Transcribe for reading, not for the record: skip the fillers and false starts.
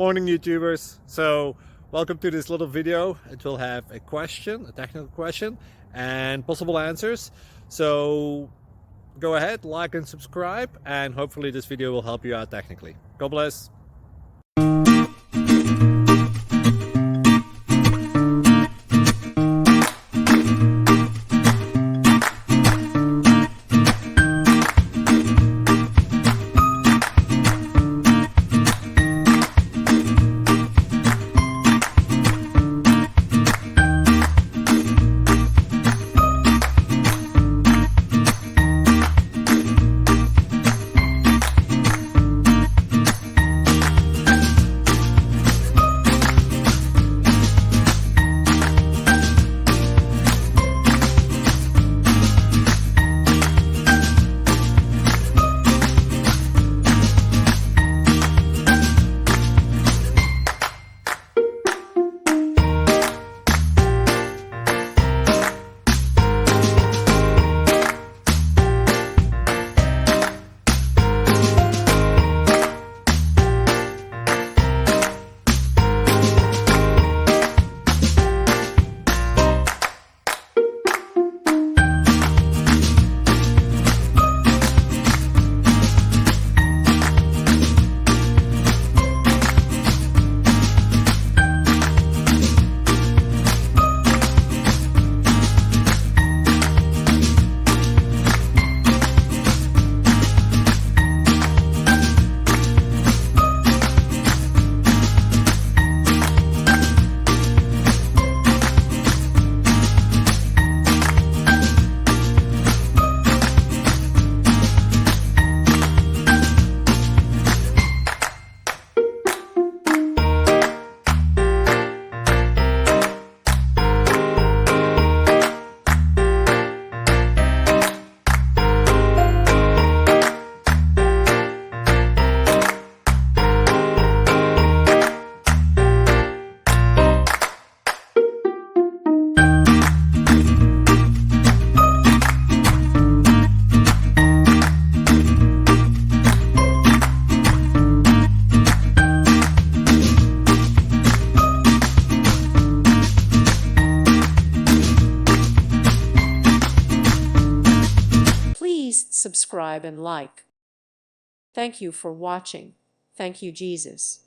Morning YouTubers. So welcome to this little video. It will have a question, a technical question, and possible answers. So go ahead, like and subscribe, and hopefully this video will help you out technically. God bless. Please subscribe and like. Thank you for watching. Thank you, Jesus.